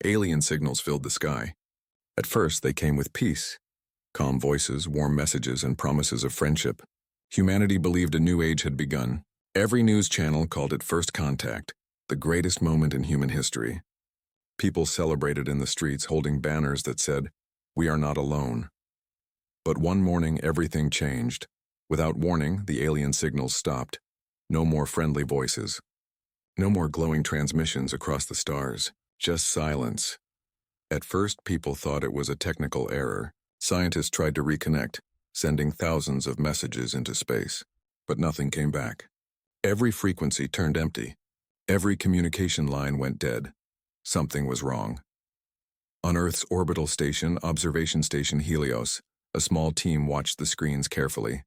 Alien signals filled the sky. At first, they came with peace. Calm voices, warm messages, and promises of friendship. Humanity believed a new age had begun. Every news channel called it First Contact, the greatest moment in human history. People celebrated in the streets holding banners that said, "We are not alone." But one morning, everything changed. Without warning, the alien signals stopped. No more friendly voices. No more glowing transmissions across the stars. Just silence. At first, people thought it was a technical error. Scientists tried to reconnect, sending thousands of messages into space. But nothing came back. Every frequency turned empty. Every communication line went dead. Something was wrong. On Earth's orbital station, Observation Station Helios, a small team watched the screens carefully.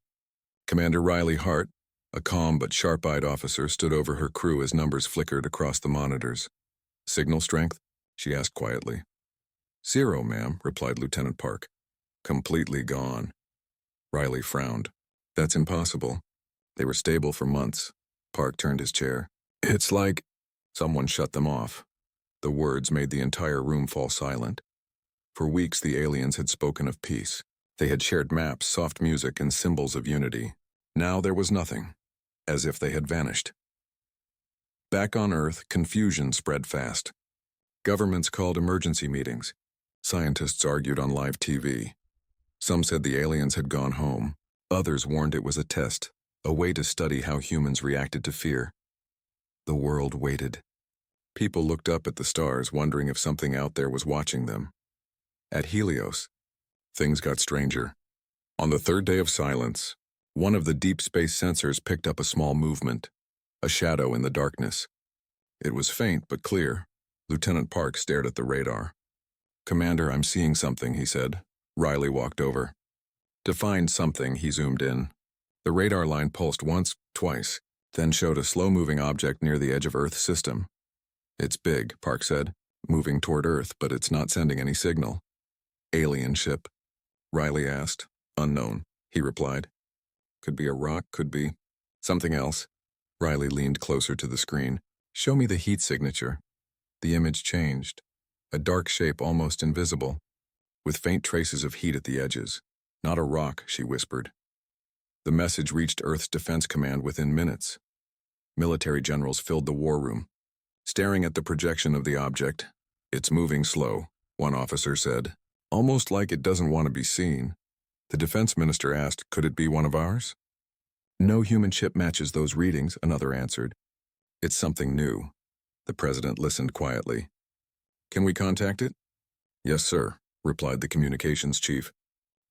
Commander Riley Hart, a calm but sharp-eyed officer, stood over her crew as numbers flickered across the monitors. "Signal strength?" she asked quietly. "0, ma'am," replied Lieutenant Park. "Completely gone." Riley frowned. "That's impossible. They were stable for months." Park turned his chair. "It's like..." Someone shut them off. The words made the entire room fall silent. For weeks, the aliens had spoken of peace. They had shared maps, soft music, and symbols of unity. Now there was nothing, as if they had vanished. Back on Earth, confusion spread fast. Governments called emergency meetings. Scientists argued on live TV. Some said the aliens had gone home. Others warned it was a test, a way to study how humans reacted to fear. The world waited. People looked up at the stars, wondering if something out there was watching them. At Helios, things got stranger. On the third day of silence, one of the deep space sensors picked up a small movement, a shadow in the darkness. It was faint but clear. Lieutenant Park stared at the radar. "Commander, I'm seeing something," he said. Riley walked over. To find something, he zoomed in. The radar line pulsed once, twice, then showed a slow-moving object near the edge of Earth's system. "It's big," Park said, "moving toward Earth, but it's not sending any signal." "Alien ship?" Riley asked. "Unknown," he replied. "Could be a rock, could be something else." Riley leaned closer to the screen. "Show me the heat signature." The image changed. A dark shape almost invisible, with faint traces of heat at the edges. "Not a rock," she whispered. The message reached Earth's Defense Command within minutes. Military generals filled the war room, staring at the projection of the object. "It's moving slow," one officer said, "almost like it doesn't want to be seen." The defense minister asked, "Could it be one of ours?" "No human ship matches those readings," another answered. "It's something new." The president listened quietly. "Can we contact it?" "Yes, sir," replied the communications chief.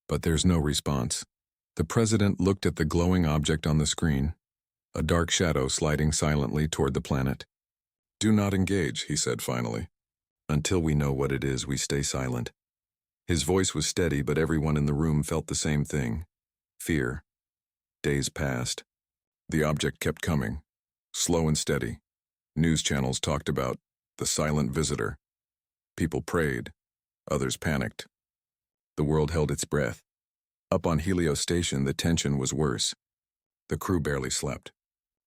But there's no response. The president looked at the glowing object on the screen, a dark shadow sliding silently toward the planet. "Do not engage," he said finally. "Until we know what it is, we stay silent." His voice was steady, but everyone in the room felt the same thing. Fear. Days passed. The object kept coming, slow and steady. News channels talked about the silent visitor. People prayed. Others panicked. The world held its breath. Up on Helios Station, the tension was worse. The crew barely slept.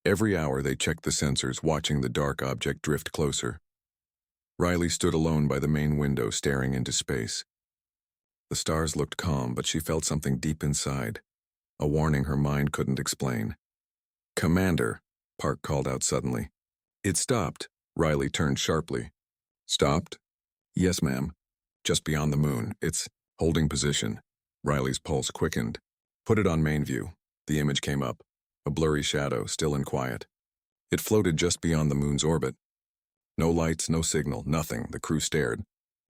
Every hour they checked the sensors, watching the dark object drift closer. Riley stood alone by the main window, staring into space. The stars looked calm, but she felt something deep inside, a warning her mind couldn't explain. "Commander," Park called out suddenly. It stopped. Riley turned sharply. "Stopped?" "Yes, ma'am. Just beyond the moon. It's holding position." Riley's pulse quickened. "Put it on main view." The image came up, a blurry shadow, still and quiet. It floated just beyond the moon's orbit. No lights, no signal, nothing. The crew stared.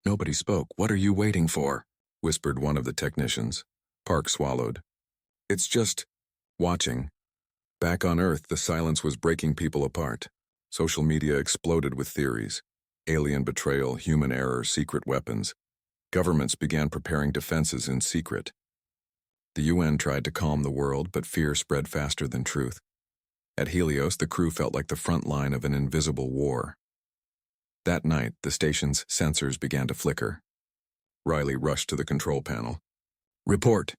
Nobody spoke. "What are you waiting for?" whispered one of the technicians. Park swallowed. "It's just watching." Back on Earth, the silence was breaking people apart. Social media exploded with theories. Alien betrayal, human error, secret weapons. Governments began preparing defenses in secret. The UN tried to calm the world, but fear spread faster than truth. At Helios, the crew felt like the front line of an invisible war. That night, the station's sensors began to flicker. Riley rushed to the control panel. "Report."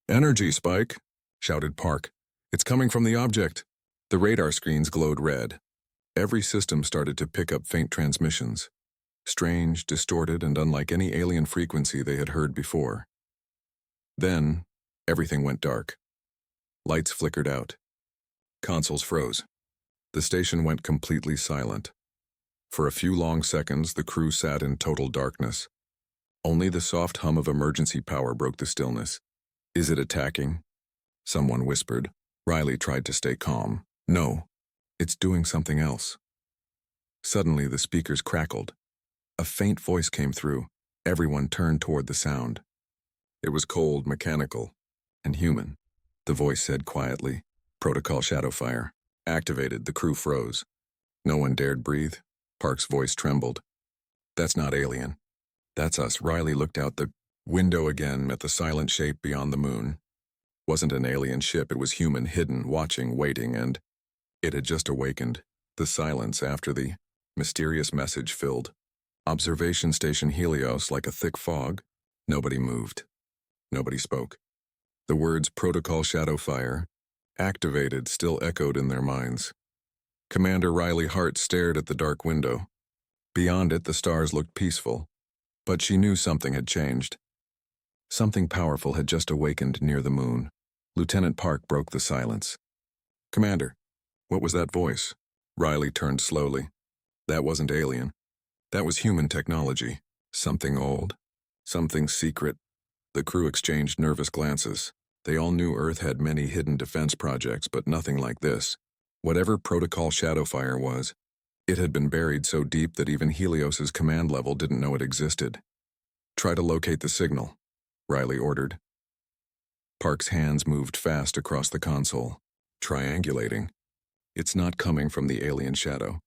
"Energy spike," shouted Park. "It's coming from the object." The radar screens glowed red. Every system started to pick up faint transmissions. strange, distorted, and unlike any alien frequency they had heard before. Then, everything went dark. Lights flickered out. Consoles froze. The station went completely silent. For a few long seconds, the crew sat in total darkness. Only the soft hum of emergency power broke the stillness. "Is it attacking?" someone whispered. Riley tried to stay calm. "No, it's doing something else." Suddenly, the speakers crackled. A faint voice came through. Everyone turned toward the sound. It was cold, mechanical, and human. The voice said quietly, "Protocol Shadowfire. Activated." The crew froze. No one dared breathe. Park's voice trembled. "That's not alien. That's us." Riley looked out the window again at the silent shape beyond the moon. Wasn't an alien ship, it was human, hidden, watching, waiting, and it had just awakened. The silence after the mysterious message filled observation station Helios like a thick fog. Nobody moved. Nobody spoke. The words "Protocol Shadowfire" activated still echoed in their minds. Commander Riley Hart stared at the dark window. Beyond it, the stars looked peaceful, but she knew something had changed. Something powerful had just awakened near the moon. Lieutenant Park broke the silence. "Commander, what was that voice?" Riley turned slowly. That wasn't alien. That was human technology. Something old. Something secret. The crew exchanged nervous glances. They all knew Earth had many hidden defense projects, but nothing like this. Whatever Protocol Shadowfire was, it had been buried so deep that even Helios's command level didn't know it existed. "Try to locate the signal," Riley ordered. Park's hands moved fast across the console, triangulating. "It's not coming from the alien shadow.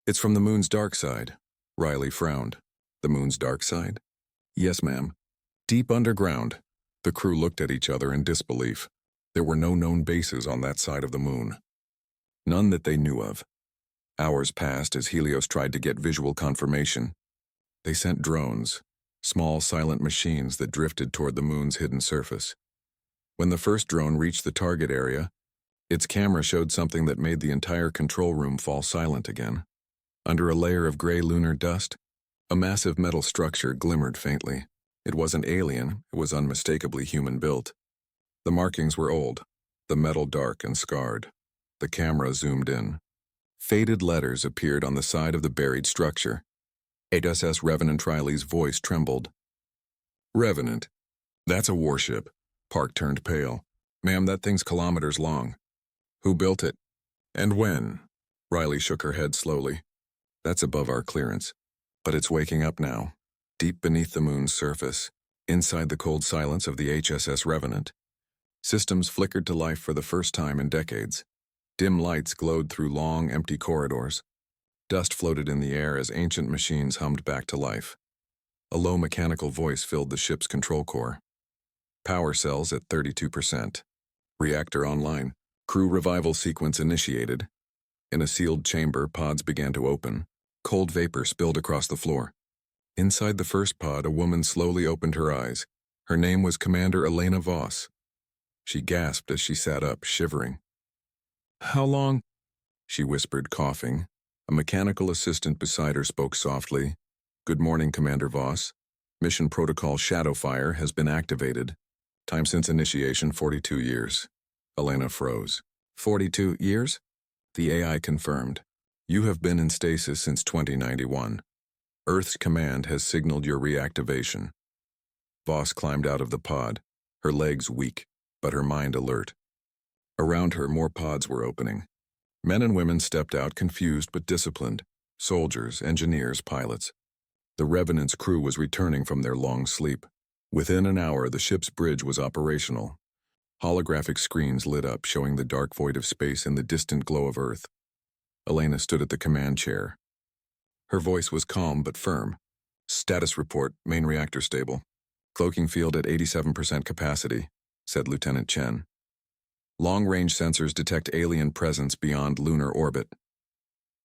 It's from the moon's dark side." Riley frowned. "The moon's dark side?" "Yes, ma'am. Deep underground." The crew looked at each other in disbelief. There were no known bases on that side of the moon. None that they knew of. Hours passed as Helios tried to get visual confirmation. They sent drones, small silent machines that drifted toward the moon's hidden surface. When the first drone reached the target area, its camera showed something that made the entire control room fall silent again. Under a layer of gray lunar dust, a massive metal structure glimmered faintly. It wasn't alien, it was unmistakably human-built. The markings were old, the metal dark and scarred. The camera zoomed in. Faded letters appeared on the side of the buried structure. HSS Revenant. Riley's voice trembled. "Revenant? That's a warship." Park turned pale. "Ma'am, that thing's kilometers long." "Who built it? And when?" Riley shook her head slowly. "That's above our clearance. But it's waking up now, deep beneath the moon's surface, inside the cold silence of the HSS Revenant." Systems flickered to life for the first time in decades. Dim lights glowed through long, empty corridors. Dust floated in the air as ancient machines hummed back to life. A low mechanical voice filled the ship's control core. "Power cells at 32%. Reactor online. Crew revival sequence initiated." In a sealed chamber, pods began to open. Cold vapor spilled across the floor. Inside the first pod, a woman slowly opened her eyes. Her name was Commander Elena Voss. She gasped as she sat up, shivering. "How long?" she whispered, coughing. A mechanical assistant beside her spoke softly. "Good morning, Commander Voss. Mission Protocol Shadowfire has been activated. Time since initiation, 42 years. Elena froze. 42 years? The AI confirmed. "You have been in stasis since 2091. Earth's command has signaled your reactivation." Voss climbed out of the pod, her legs weak, but her mind alert. Around her, more pods were opening. Men and women stepped out, confused but disciplined. Soldiers, engineers, pilots. The Revenant's crew was returning from their long sleep. Within an hour, the ship's bridge was operational. Holographic screens lit up, showing the dark void of space in the distant glow of Earth. Elena stood at the command chair. Her voice was calm but firm. "Status report, main reactor stable. Cloaking field at 87% capacity," said Lieutenant Chen. "Long-range sensors detect alien presence beyond lunar orbit."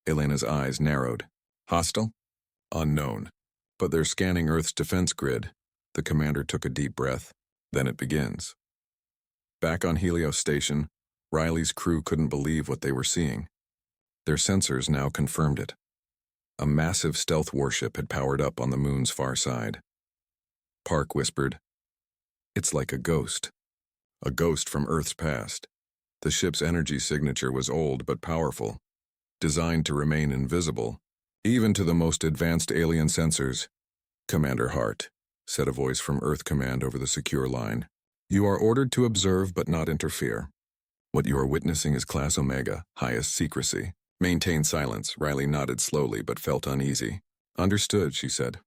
Elena's eyes narrowed. "Hostile?" "Unknown. But they're scanning Earth's defense grid." The commander took a deep breath. "Then it begins." Back on Helios Station, Riley's crew couldn't believe what they were seeing. Their sensors now confirmed it. A massive stealth warship had powered up on the moon's far side. Park whispered, "It's like a ghost from Earth's past." The ship's energy signature was old but powerful, designed to remain invisible, even to the most advanced alien sensors. "Commander Hart," said a voice from Earth Command over the secure line, "you are ordered to observe but not interfere. What you are witnessing is Class Omega, highest secrecy. Maintain silence." Riley nodded slowly but felt uneasy. "Understood," she said.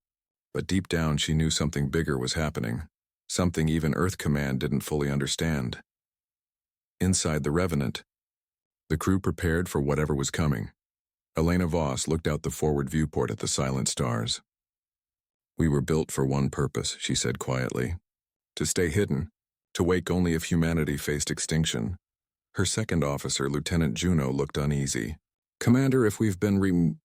But deep down she knew something bigger was happening, something even Earth Command didn't fully understand. Inside the Revenant, the crew prepared for whatever was coming. Elena Voss looked out the forward viewport at the silent stars. "We were built for one purpose," she said quietly. "To stay hidden, to wake only if humanity faced extinction." Her second officer, Lieutenant Juno, looked uneasy. "Commander, if we've been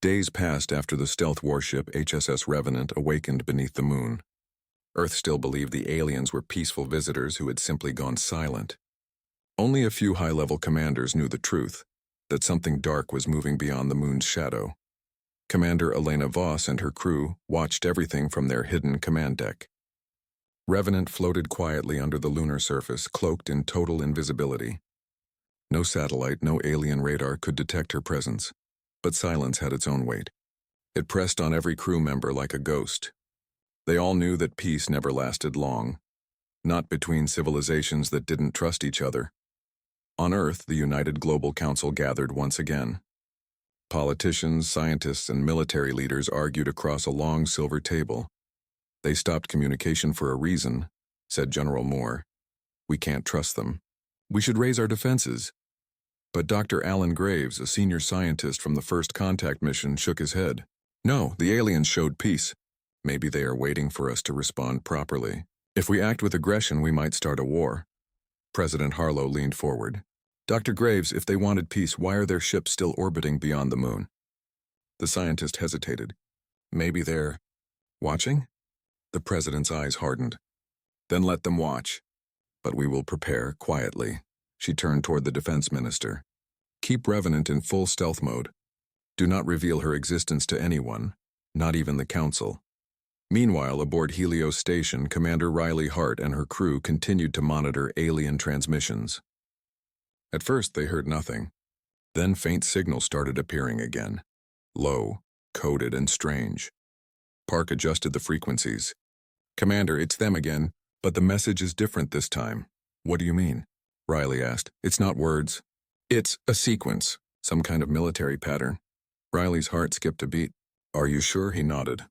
Days passed after the stealth warship HSS Revenant awakened beneath the moon. Earth still believed the aliens were peaceful visitors who had simply gone silent. Only a few high-level commanders knew the truth, that something dark was moving beyond the moon's shadow. Commander Elena Voss and her crew watched everything from their hidden command deck. Revenant floated quietly under the lunar surface, cloaked in total invisibility. No satellite, no alien radar could detect her presence, but silence had its own weight. It pressed on every crew member like a ghost. They all knew that peace never lasted long, not between civilizations that didn't trust each other. On Earth, the United Global Council gathered once again. Politicians, scientists, and military leaders argued across a long silver table. "They stopped communication for a reason," said General Moore. "We can't trust them. We should raise our defenses." But Dr. Alan Graves, a senior scientist from the First Contact mission, shook his head. "No, the aliens showed peace. Maybe they are waiting for us to respond properly. If we act with aggression, we might start a war." President Harlow leaned forward. "Dr. Graves, if they wanted peace, why are their ships still orbiting beyond the moon?" The scientist hesitated. "Maybe they're watching?" The president's eyes hardened. "Then let them watch. But we will prepare quietly." She turned toward the defense minister. "Keep Revenant in full stealth mode. Do not reveal her existence to anyone, not even the council." Meanwhile, aboard Helios Station, Commander Riley Hart and her crew continued to monitor alien transmissions. At first, they heard nothing. Then faint signals started appearing again. Low, coded, and strange. Park adjusted the frequencies. "Commander, it's them again, but the message is different this time." "What do you mean?" Riley asked. "It's not words. It's a sequence, some kind of military pattern." Riley's heart skipped a beat. "Are you sure?" He nodded.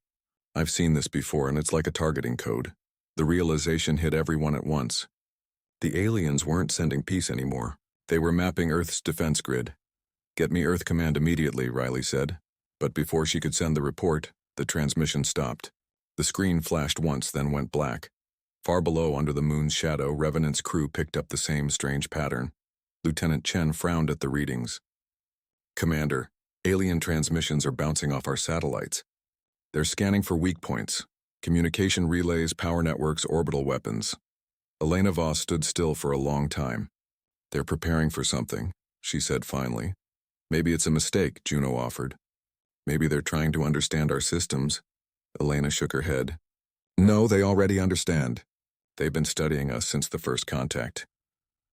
"I've seen this before, and it's like a targeting code." The realization hit everyone at once. The aliens weren't sending peace anymore. They were mapping Earth's defense grid. "Get me Earth Command immediately," Riley said. But before she could send the report, the transmission stopped. The screen flashed once, then went black. Far below, under the moon's shadow, Revenant's crew picked up the same strange pattern. Lieutenant Chen frowned at the readings. "Commander, alien transmissions are bouncing off our satellites. They're scanning for weak points, communication relays, power networks, orbital weapons." Elena Voss stood still for a long time. "They're preparing for something," she said finally. "Maybe it's a mistake," Juno offered. "Maybe they're trying to understand our systems." Elena shook her head. "No, they already understand. They've been studying us since the first contact."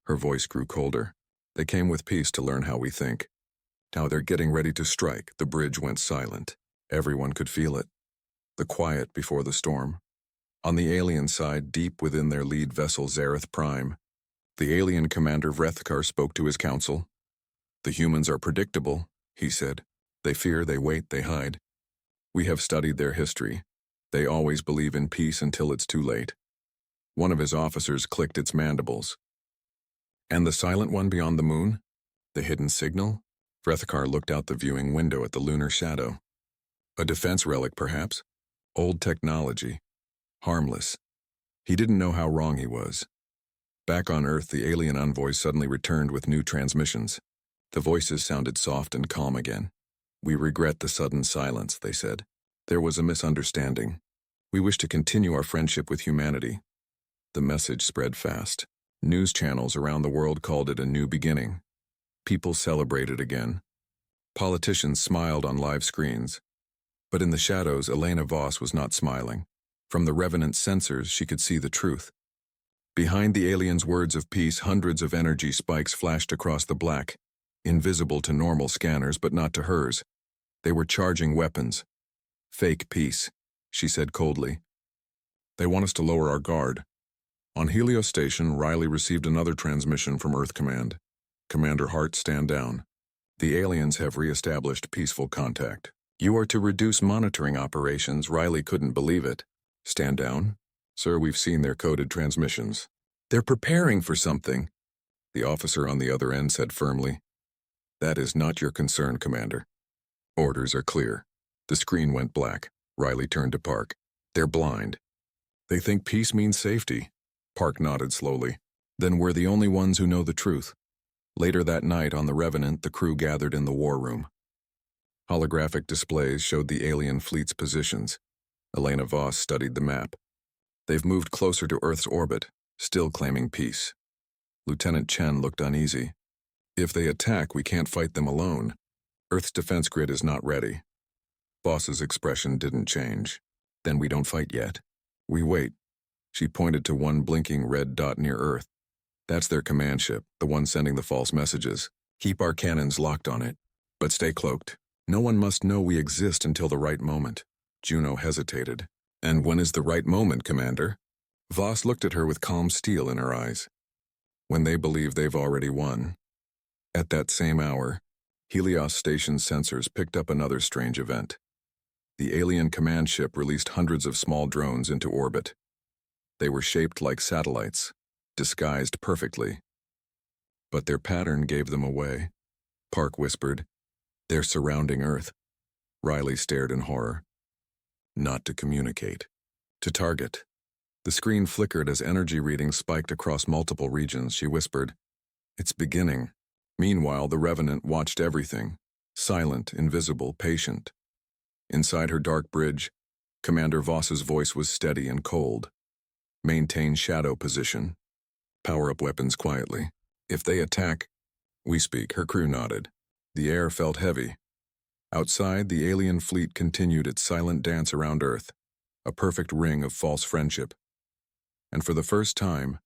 Her voice grew colder. "They came with peace to learn how we think. Now they're getting ready to strike." The bridge went silent. Everyone could feel it. The quiet before the storm. On the alien side, deep within their lead vessel Zareth Prime, the alien commander Vrethkar spoke to his council. "The humans are predictable," he said. "They fear, they wait, they hide. We have studied their history. They always believe in peace until it's too late." One of his officers clicked its mandibles. "And the silent one beyond the moon? The hidden signal?" Vrethkar looked out the viewing window at the lunar shadow. "A defense relic, perhaps? Old technology. Harmless." He didn't know how wrong he was. Back on Earth, the alien envoys suddenly returned with new transmissions. The voices sounded soft and calm again. "We regret the sudden silence," they said. "There was a misunderstanding. We wish to continue our friendship with humanity." The message spread fast. News channels around the world called it a new beginning. People celebrated again. Politicians smiled on live screens. But in the shadows, Elena Voss was not smiling. From the Revenant's sensors, she could see the truth. Behind the aliens' words of peace, hundreds of energy spikes flashed across the black, invisible to normal scanners but not to hers. They were charging weapons. Fake peace, she said coldly. They want us to lower our guard. On Helios Station, Riley received another transmission from Earth Command. Commander Hart, stand down. The aliens have re-established peaceful contact. You are to reduce monitoring operations. Riley couldn't believe it. Stand down? Sir, we've seen their coded transmissions. They're preparing for something, the officer on the other end said firmly. That is not your concern, Commander. Orders are clear. The screen went black. Riley turned to Park. They're blind. They think peace means safety. Park nodded slowly. Then we're the only ones who know the truth. Later that night on the Revenant, the crew gathered in the war room. Holographic displays showed the alien fleet's positions. Elena Voss studied the map. They've moved closer to Earth's orbit, still claiming peace. Lieutenant Chen looked uneasy. If they attack, we can't fight them alone. Earth's defense grid is not ready. Voss's expression didn't change. Then we don't fight yet. We wait. She pointed to one blinking red dot near Earth. That's their command ship, the one sending the false messages. Keep our cannons locked on it, but stay cloaked. No one must know we exist until the right moment. Juno hesitated. And when is the right moment, Commander? Voss looked at her with calm steel in her eyes. When they believe they've already won. At that same hour, Helios Station's sensors picked up another strange event. The alien command ship released hundreds of small drones into orbit. They were shaped like satellites, disguised perfectly. But their pattern gave them away. Park whispered, "They're surrounding Earth." Riley stared in horror. Not to communicate. To target. The screen flickered as energy readings spiked across multiple regions. She whispered, "It's beginning." Meanwhile, the Revenant watched everything. Silent, invisible, patient. Inside her dark bridge, Commander Voss's voice was steady and cold. Maintain shadow position. Power up weapons quietly. If they attack, we speak. Her crew nodded. The air felt heavy. Outside, the alien fleet continued its silent dance around Earth, a perfect ring of false friendship. And for the first time,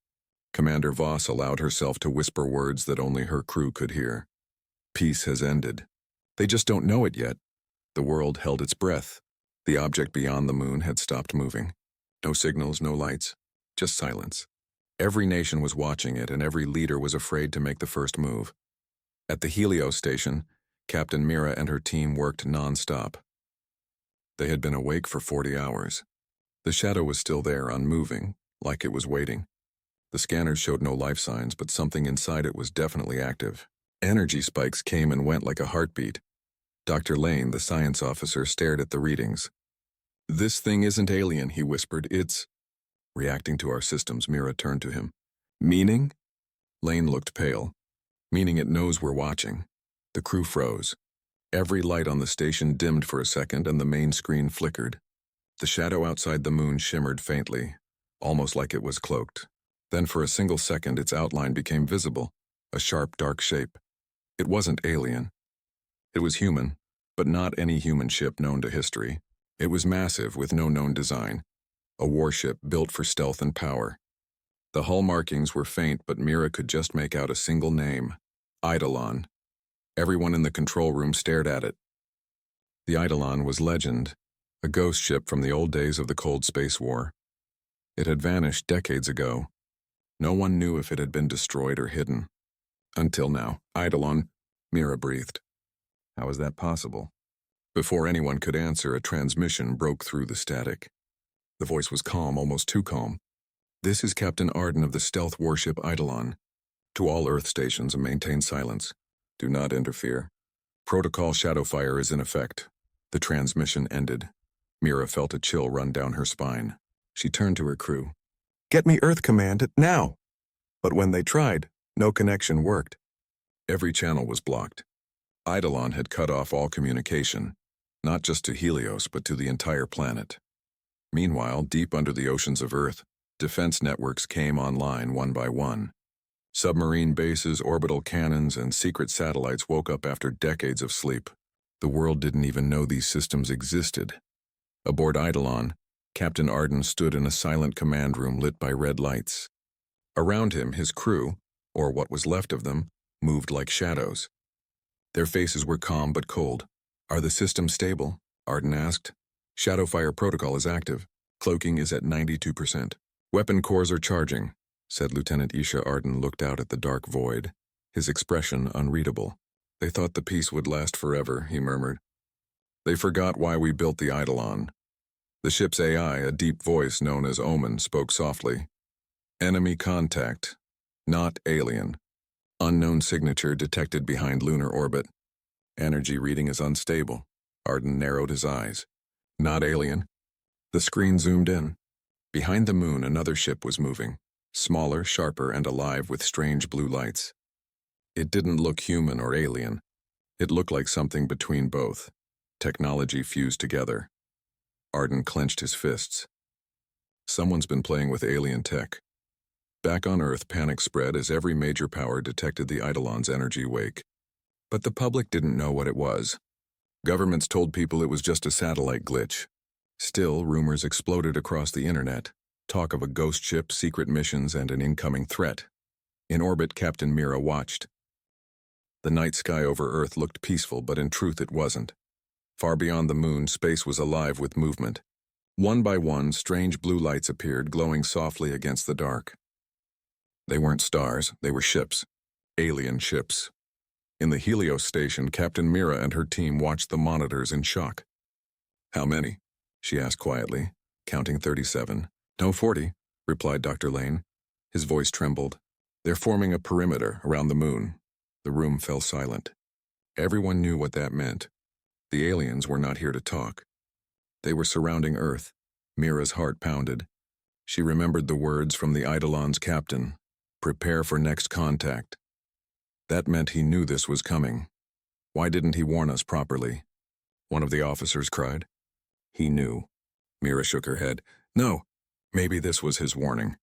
Commander Voss allowed herself to whisper words that only her crew could hear. Peace has ended. They just don't know it yet. The world held its breath. The object beyond the moon had stopped moving. No signals, no lights, just silence. Every nation was watching it, and every leader was afraid to make the first move. At the Helios Station, Captain Mira and her team worked non-stop. They had been awake for 40 hours. The shadow was still there, unmoving, like it was waiting. The scanners showed no life signs, but something inside it was definitely active. Energy spikes came and went like a heartbeat. Dr. Lane, the science officer, stared at the readings. "This thing isn't alien," he whispered. "It's..." Reacting to our systems, Mira turned to him. "Meaning?" Lane looked pale. "Meaning it knows we're watching." The crew froze. Every light on the station dimmed for a second and the main screen flickered. The shadow outside the moon shimmered faintly, almost like it was cloaked. Then for a single second its outline became visible, a sharp dark shape. It wasn't alien. It was human, but not any human ship known to history. It was massive with no known design, a warship built for stealth and power. The hull markings were faint, but Mira could just make out a single name, Eidolon. Everyone in the control room stared at it. The Eidolon was legend, a ghost ship from the old days of the Cold Space War. It had vanished decades ago. No one knew if it had been destroyed or hidden. Until now. Eidolon, Mira breathed. How is that possible? Before anyone could answer, a transmission broke through the static. The voice was calm, almost too calm. "This is Captain Arden of the stealth warship Eidolon. To all Earth stations, maintain silence. Do not interfere. Protocol Shadowfire is in effect." The transmission ended. Mira felt a chill run down her spine. She turned to her crew. "Get me Earth Command, now!" But when they tried, no connection worked. Every channel was blocked. Eidolon had cut off all communication, not just to Helios, but to the entire planet. Meanwhile, deep under the oceans of Earth, defense networks came online one by one. Submarine bases, orbital cannons, and secret satellites woke up after decades of sleep. The world didn't even know these systems existed. Aboard Eidolon, Captain Arden stood in a silent command room lit by red lights. Around him, his crew, or what was left of them, moved like shadows. Their faces were calm but cold. "Are the systems stable?" Arden asked. "Shadow fire protocol is active. Cloaking is at 92%. Weapon cores are charging," said Lieutenant Isha. Arden looked out at the dark void, his expression unreadable. "They thought the peace would last forever," he murmured. "They forgot why we built the Eidolon." The ship's AI, a deep voice known as Omen, spoke softly. "Enemy contact. Not alien. Unknown signature detected behind lunar orbit. Energy reading is unstable." Arden narrowed his eyes. "Not alien." The screen zoomed in. Behind the moon, another ship was moving, smaller, sharper, and alive with strange blue lights. It didn't look human or alien. It looked like something between both. Technology fused together. Arden clenched his fists. Someone's been playing with alien tech. Back on Earth, panic spread as every major power detected the Eidolon's energy wake. But the public didn't know what it was. Governments told people it was just a satellite glitch. Still, rumors exploded across the internet. Talk of a ghost ship, secret missions, and an incoming threat. In orbit, Captain Mira watched. The night sky over Earth looked peaceful, but in truth it wasn't. Far beyond the moon, space was alive with movement. One by one, strange blue lights appeared, glowing softly against the dark. They weren't stars, they were ships. Alien ships. In the Helios station, Captain Mira and her team watched the monitors in shock. "How many?" she asked quietly, counting 37. "No, 40, replied Dr. Lane. His voice trembled. "They're forming a perimeter around the moon." The room fell silent. Everyone knew what that meant. The aliens were not here to talk. They were surrounding Earth. Mira's heart pounded. She remembered the words from the Eidolon's captain. "Prepare for next contact." That meant he knew this was coming. "Why didn't he warn us properly?" one of the officers cried. "He knew." Mira shook her head. "No, maybe this was his warning."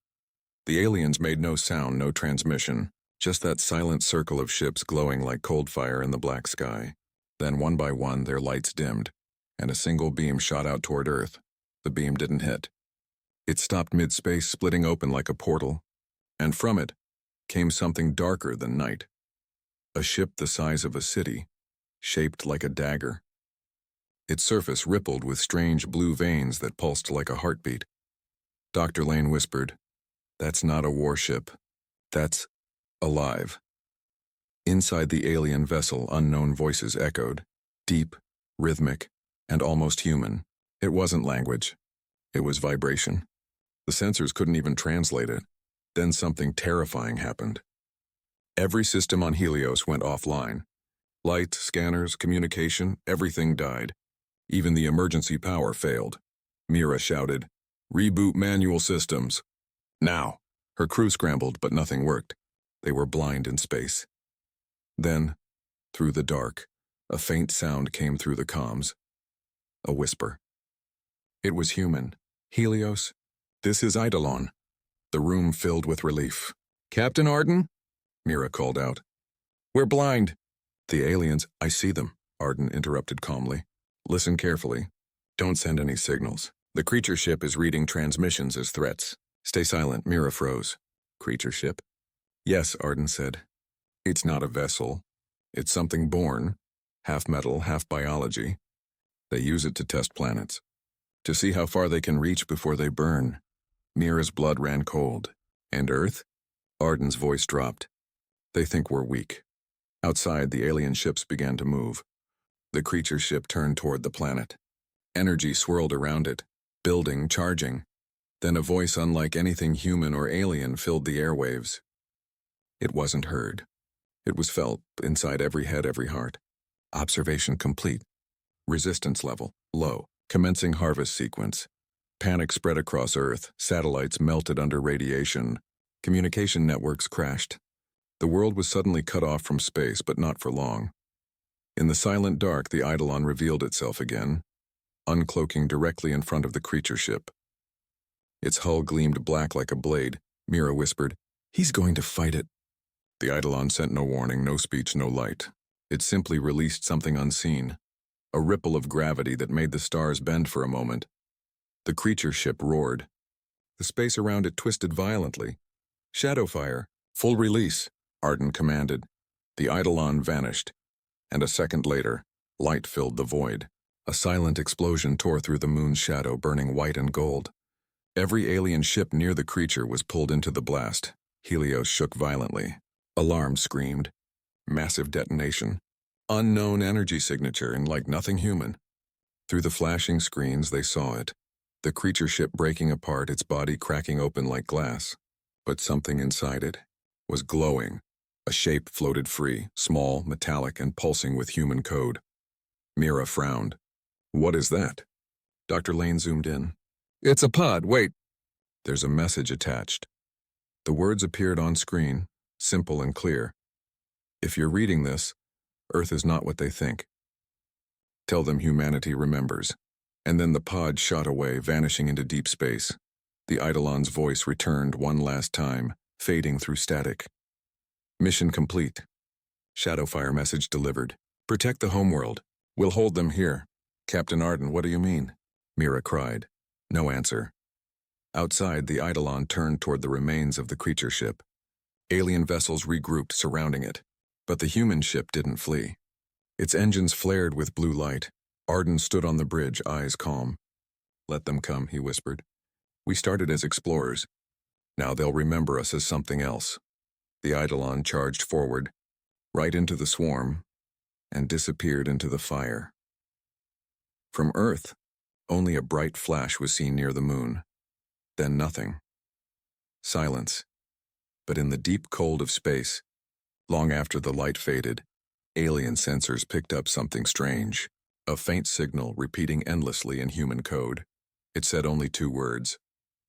The aliens made no sound, no transmission, just that silent circle of ships glowing like cold fire in the black sky. Then one by one their lights dimmed, and a single beam shot out toward Earth. The beam didn't hit. It stopped mid-space, splitting open like a portal, and from it came something darker than night. A ship the size of a city, shaped like a dagger. Its surface rippled with strange blue veins that pulsed like a heartbeat. Dr. Lane whispered, "That's not a warship. That's alive." Inside the alien vessel, unknown voices echoed, deep, rhythmic, and almost human. It wasn't language. It was vibration. The sensors couldn't even translate it. Then something terrifying happened. Every system on Helios went offline. Light, scanners, communication, everything died. Even the emergency power failed. Mira shouted, "Reboot manual systems." "Now!" Her crew scrambled, but nothing worked. They were blind in space. Then, through the dark, a faint sound came through the comms. A whisper. It was human. "Helios, this is Eidolon." The room filled with relief. "Captain Arden?" Mira called out. "We're blind." "The aliens, I see them," Arden interrupted calmly. "Listen carefully. Don't send any signals. The creature ship is reading transmissions as threats. Stay silent." Mira froze. "Creature ship?" "Yes," Arden said. "It's not a vessel. It's something born, half metal, half biology. They use it to test planets, to see how far they can reach before they burn." Mira's blood ran cold. "And Earth?" Arden's voice dropped. "They think we're weak." Outside, the alien ships began to move. The creature ship turned toward the planet. Energy swirled around it, building, charging. Then a voice unlike anything human or alien filled the airwaves. It wasn't heard. It was felt inside every head, every heart. "Observation complete. Resistance level low. Commencing harvest sequence." Panic spread across Earth. Satellites melted under radiation. Communication networks crashed. The world was suddenly cut off from space, but not for long. In the silent dark, the Eidolon revealed itself again, uncloaking directly in front of the creature ship. Its hull gleamed black like a blade. Mira whispered, "He's going to fight it." The Eidolon sent no warning, no speech, no light. It simply released something unseen. a ripple of gravity that made the stars bend for a moment. The creature ship roared. The space around it twisted violently. Shadow fire, full release, Arden commanded. The Eidolon vanished, and a second later, light filled the void. A silent explosion tore through the moon's shadow, burning white and gold. Every alien ship near the creature was pulled into the blast. Helios shook violently. Alarm screamed. Massive detonation. Unknown energy signature, and like nothing human. Through the flashing screens, they saw it. The creature ship breaking apart, its body cracking open like glass. But something inside it was glowing. A shape floated free, small, metallic, and pulsing with human code. Mira frowned. What is that? Dr. Lane zoomed in. It's a pod, wait. There's a message attached. The words appeared on screen, simple and clear. If you're reading this, Earth is not what they think. Tell them humanity remembers. And then the pod shot away, vanishing into deep space. The Eidolon's voice returned one last time, fading through static. Mission complete. Shadowfire message delivered. Protect the homeworld. We'll hold them here. Captain Arden, what do you mean? Mira cried. No answer. Outside, the Eidolon turned toward the remains of the creature ship. Alien vessels regrouped surrounding it, but the human ship didn't flee. Its engines flared with blue light. Arden stood on the bridge, eyes calm. Let them come, he whispered. We started as explorers. Now they'll remember us as something else. The Eidolon charged forward, right into the swarm, and disappeared into the fire. From Earth, only a bright flash was seen near the moon. Then nothing. Silence. But in the deep cold of space, long after the light faded, alien sensors picked up something strange. A faint signal repeating endlessly in human code. It said only 2 words.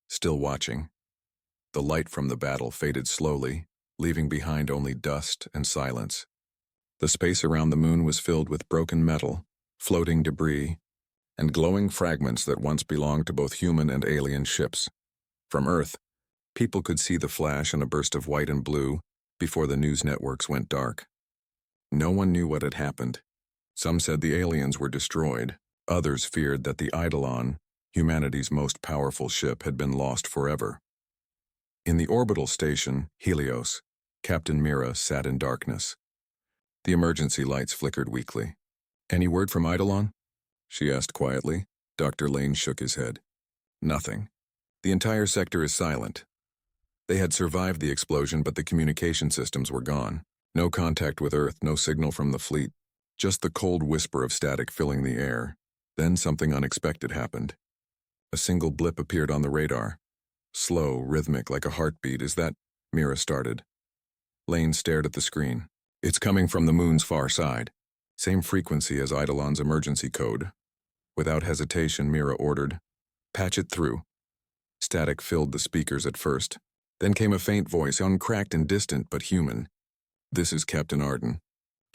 Still watching. The light from the battle faded slowly, leaving behind only dust and silence. The space around the moon was filled with broken metal, floating debris, and glowing fragments that once belonged to both human and alien ships. From Earth, people could see the flash and a burst of white and blue before the news networks went dark. No one knew what had happened. Some said the aliens were destroyed. Others feared that the Eidolon, humanity's most powerful ship, had been lost forever. In the orbital station, Helios, Captain Mira sat in darkness. The emergency lights flickered weakly. Any word from Eidolon? She asked quietly. Dr. Lane shook his head. Nothing. The entire sector is silent. They had survived the explosion, but the communication systems were gone. No contact with Earth, no signal from the fleet. Just the cold whisper of static filling the air. Then something unexpected happened. A single blip appeared on the radar. Slow, rhythmic, like a heartbeat. Is that? Mira started. Lane stared at the screen. It's coming from the moon's far side. Same frequency as Eidolon's emergency code. Without hesitation, Mira ordered, patch it through. Static filled the speakers at first. Then came a faint voice, uncracked and distant, but human. This is Captain Arden.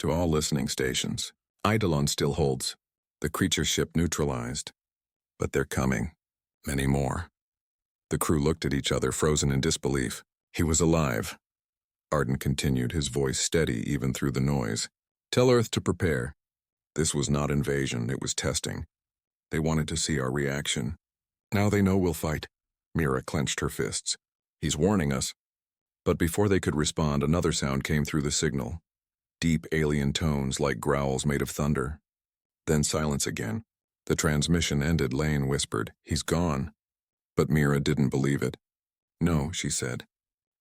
To all listening stations. Eidolon still holds. The creature ship neutralized. But they're coming. Many more. The crew looked at each other, frozen in disbelief. He was alive. Arden continued, his voice steady even through the noise. Tell Earth to prepare. This was not invasion, it was testing. They wanted to see our reaction. Now they know we'll fight. Mira clenched her fists. He's warning us. But before they could respond, another sound came through the signal. Deep alien tones like growls made of thunder. Then silence again. The transmission ended. Lane whispered, he's gone. But Mira didn't believe it. No, she said.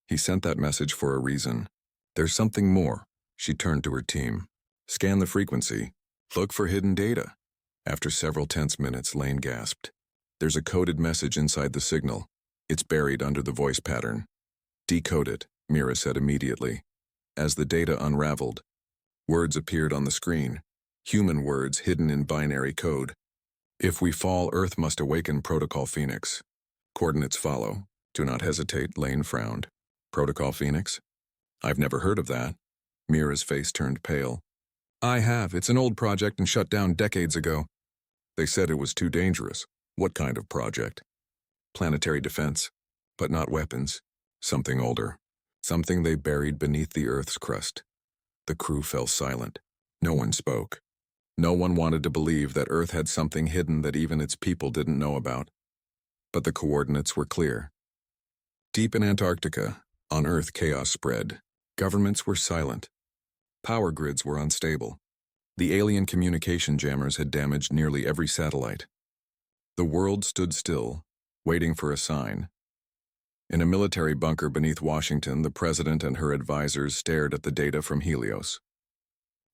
He sent that message for a reason. There's something more. She turned to her team. Scan the frequency. Look for hidden data. After several tense minutes, Lane gasped. There's a coded message inside the signal. It's buried under the voice pattern. Decode it, Mira said immediately. As the data unraveled, words appeared on the screen. Human words hidden in binary code. If we fall, Earth must awaken Protocol Phoenix. Coordinates follow. Do not hesitate, Lane frowned. Protocol Phoenix? I've never heard of that. Mira's face turned pale. I have. It's an old project and shut down decades ago. They said it was too dangerous. What kind of project? Planetary defense, but not weapons. Something older. Something they buried beneath the Earth's crust. The crew fell silent. No one spoke. No one wanted to believe that Earth had something hidden that even its people didn't know about. But the coordinates were clear. Deep in Antarctica, on Earth chaos spread. Governments were silent. Power grids were unstable. The alien communication jammers had damaged nearly every satellite. The world stood still, waiting for a sign. In a military bunker beneath Washington, the president and her advisors stared at the data from Helios.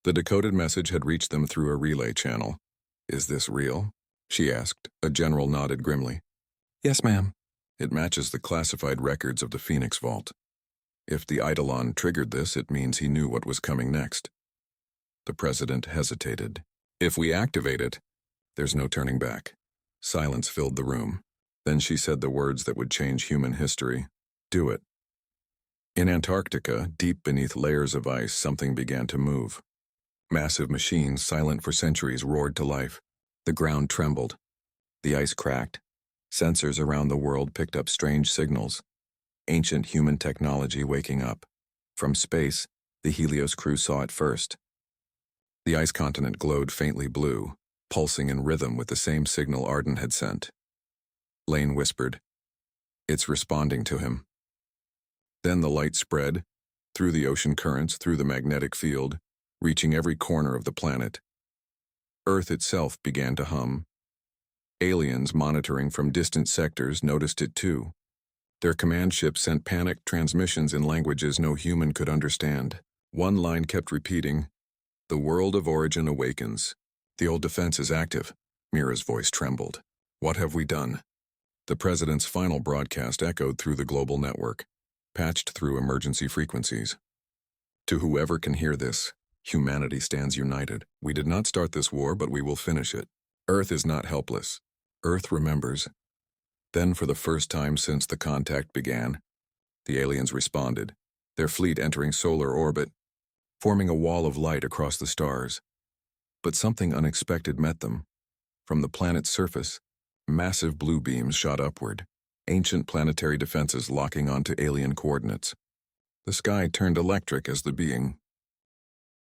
The decoded message had reached them through a relay channel. "Is this real?" she asked. A general nodded grimly. "Yes, ma'am." "It matches the classified records of the Phoenix Vault. If the Eidolon triggered this, it means he knew what was coming next." The president hesitated. "If we activate it, there's no turning back." Silence filled the room. Then she said the words that would change human history. "Do it." In Antarctica, deep beneath layers of ice, something began to move. Massive machines, silent for centuries, roared to life. The ground trembled. The ice cracked. Sensors around the world picked up strange signals. Ancient human technology waking up. From space, the Helios crew saw it first. The ice continent glowed faintly blue, pulsing in rhythm with the same signal Arden had sent. Lane whispered, "It's responding to him." Then the light spread, through the ocean currents, through the magnetic field, reaching every corner of the planet. Earth itself began to hum. Aliens monitoring from distant sectors noticed it too. Their command ships sent panicked transmissions in languages no human could understand. One line kept repeating, "The world of origin awakens. The old defense is active." Mira's voice trembled. "What have we done?" The president's final broadcast echoed through the global network, patched through emergency frequencies. "To whoever can hear this, humanity stands united. We did not start this war, but we will finish it. Earth is not helpless. Earth remembers." Then, for the first time since the contact began, the aliens responded, their fleet entering solar orbit, forming a wall of light across the stars. But something unexpected met them. From the planet's surface, massive blue beams shot upward, ancient planetary defenses locking onto alien coordinates. The sky turned electric as the being